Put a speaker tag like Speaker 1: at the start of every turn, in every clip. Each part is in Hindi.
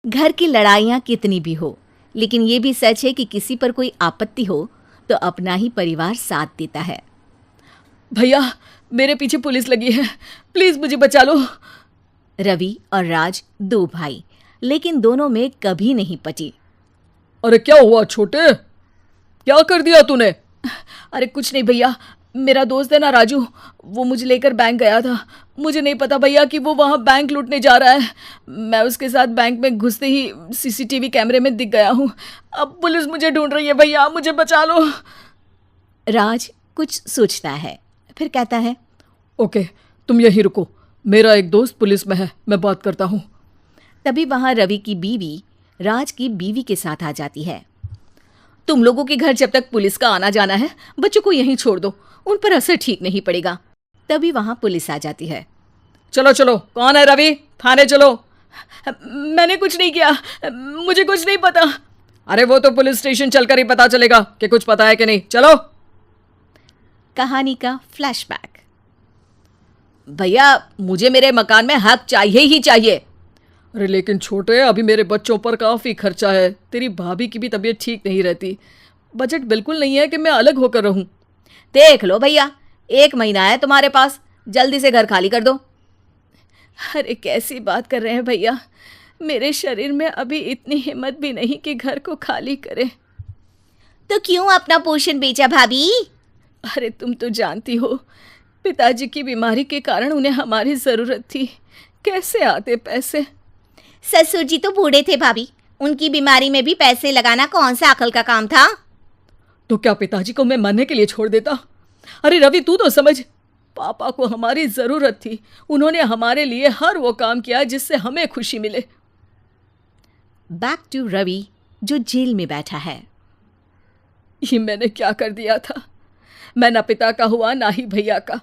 Speaker 1: घर की लड़ाइयाँ कितनी भी हो, लेकिन ये भी सच है कि किसी पर कोई आपत्ति हो तो अपना ही परिवार साथ देता है।
Speaker 2: भैया, मेरे पीछे पुलिस लगी है, प्लीज मुझे बचा लो।
Speaker 1: रवि और राज दो भाई, लेकिन दोनों में कभी नहीं पटी।
Speaker 2: अरे क्या हुआ छोटे, क्या कर दिया तूने? अरे कुछ नहीं भैया, मेरा दोस्त है ना राजू, वो मुझे लेकर बैंक गया था। मुझे नहीं पता भैया कि वो वहाँ बैंक लूटने जा रहा है। मैं उसके साथ बैंक में घुसते ही सीसीटीवी कैमरे में दिख गया हूँ। अब पुलिस मुझे ढूंढ रही है भैया, मुझे बचा लो।
Speaker 1: राज कुछ सोचता है, फिर कहता है,
Speaker 2: ओके, तुम यहीं रुको, मेरा एक दोस्त पुलिस में है, मैं बात करता हूँ।
Speaker 1: तभी वहाँ रवि की बीवी राज की बीवी के साथ आ जाती है। तुम लोगों के घर जब तक पुलिस का आना जाना है, बच्चों को यहीं छोड़ दो, उन पर असर ठीक नहीं पड़ेगा। तभी वहाँ पुलिस आ जाती है।
Speaker 2: चलो चलो, कौन है रवि, थाने चलो। मैंने कुछ नहीं किया, मुझे कुछ नहीं पता। अरे वो तो पुलिस स्टेशन चलकर ही पता चलेगा कि कुछ पता है कि नहीं, चलो।
Speaker 1: कहानी का फ्लैशबैक। भैया, मुझे मेरे मकान में हक चाहिए ही चाहिए।
Speaker 2: अरे लेकिन छोटे, अभी मेरे बच्चों पर काफ़ी खर्चा है, तेरी भाभी की भी तबीयत ठीक नहीं रहती, बजट बिल्कुल नहीं है कि मैं अलग होकर रहूं।
Speaker 1: देख लो भैया, 1 महीना है तुम्हारे पास, जल्दी से घर खाली कर दो। अरे कैसी बात कर रहे हैं भैया, मेरे शरीर में अभी इतनी हिम्मत भी नहीं कि घर को खाली करे। तो क्यों अपना पोषण बेचा भाभी? अरे तुम तो जानती हो, पिताजी की बीमारी के कारण उन्हें हमारी ज़रूरत थी, कैसे आते पैसे। ससुर जी तो बूढ़े थे भाभी, उनकी बीमारी में भी पैसे लगाना कौन सा अकल का काम था।
Speaker 2: तो क्या पिताजी को मैं मरने के लिए छोड़ देता? अरे रवि, तू तो समझ, पापा को हमारी ज़रूरत थी, उन्होंने हमारे लिए हर वो काम किया जिससे हमें खुशी मिले।
Speaker 1: बैक टू रवि जो जेल में बैठा है।
Speaker 2: ये मैंने क्या कर दिया था? मैं ना पिता का हुआ ना ही भैया का,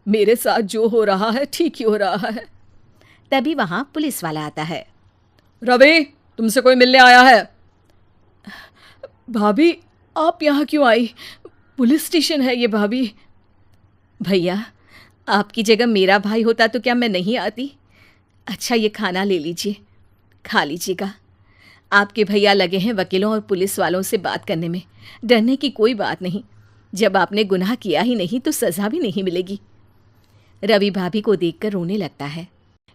Speaker 2: मेरे साथ जो हो रहा है ठीक ही हो रहा है।
Speaker 1: तभी वहां पुलिस वाला आता है।
Speaker 2: रवि, तुमसे कोई मिलने आया है। भाभी, आप यहाँ क्यों आई? पुलिस स्टेशन है ये भाभी।
Speaker 1: भैया, आपकी जगह मेरा भाई होता तो क्या मैं नहीं आती? अच्छा, ये खाना ले लीजिए, खा लीजिएगा। आपके भैया लगे हैं वकीलों और पुलिस वालों से बात करने में, डरने की कोई बात नहीं, जब आपने गुनाह किया ही नहीं तो सज़ा भी नहीं मिलेगी। रवि भाभी को देखकर रोने लगता है।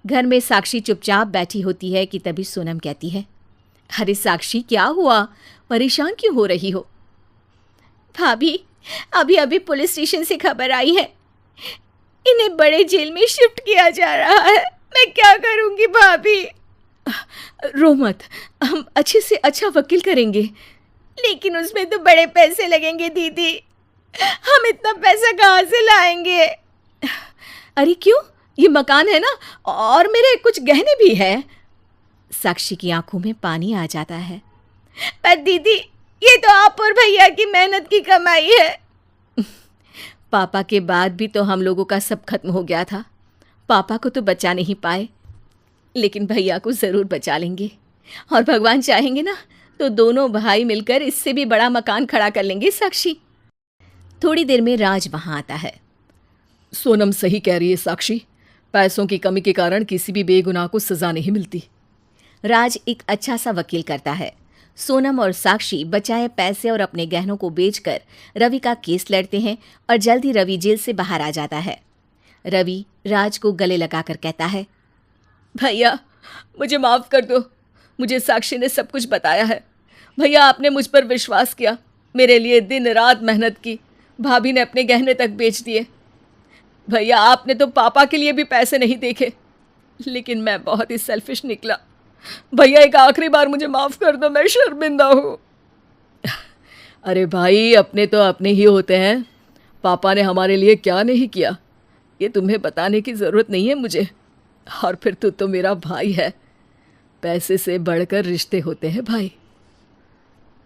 Speaker 1: घर में साक्षी चुपचाप बैठी होती है कि तभी सोनम कहती है, अरे साक्षी, क्या हुआ, परेशान क्यों हो रही हो? भाभी, अभी अभी पुलिस स्टेशन से खबर आई है, इन्हें बड़े जेल में शिफ्ट किया जा रहा है, मैं क्या करूंगी भाभी? रो मत, हम अच्छे से अच्छा वकील करेंगे। लेकिन उसमें तो बड़े पैसे लगेंगे दीदी, हम इतना पैसा कहाँ से लाएंगे? अरे क्यों, ये मकान है ना, और मेरे कुछ गहने भी है। साक्षी की आंखों में पानी आ जाता है। पर दीदी, ये तो आप और भैया की मेहनत की कमाई है। पापा के बाद भी तो हम लोगों का सब खत्म हो गया था, पापा को तो बचा नहीं पाए, लेकिन भैया को ज़रूर बचा लेंगे, और भगवान चाहेंगे ना तो दोनों भाई मिलकर इससे भी बड़ा मकान खड़ा कर लेंगे। साक्षी। थोड़ी देर में राज वहाँ आता है।
Speaker 2: सोनम सही कह रही है साक्षी, पैसों की कमी के कारण किसी भी बेगुनाह को सज़ा नहीं मिलती।
Speaker 1: राज एक अच्छा सा वकील करता है। सोनम और साक्षी बचाए पैसे और अपने गहनों को बेचकर रवि का केस लड़ते हैं और जल्द ही रवि जेल से बाहर आ जाता है। रवि राज को गले लगाकर कहता है,
Speaker 2: भैया मुझे माफ़ कर दो, मुझे साक्षी ने सब कुछ बताया है। भैया, आपने मुझ पर विश्वास किया, मेरे लिए दिन रात मेहनत की, भाभी ने अपने गहने तक बेच दिए। भैया, आपने तो पापा के लिए भी पैसे नहीं देखे, लेकिन मैं बहुत ही सेल्फिश निकला। भैया, एक आखिरी बार मुझे माफ़ कर दो, मैं शर्मिंदा हूँ। अरे भाई, अपने तो अपने ही होते हैं, पापा ने हमारे लिए क्या नहीं किया ये तुम्हें बताने की ज़रूरत नहीं है मुझे। और फिर तू तो मेरा भाई है, पैसे से बढ़कर रिश्ते होते हैं भाई।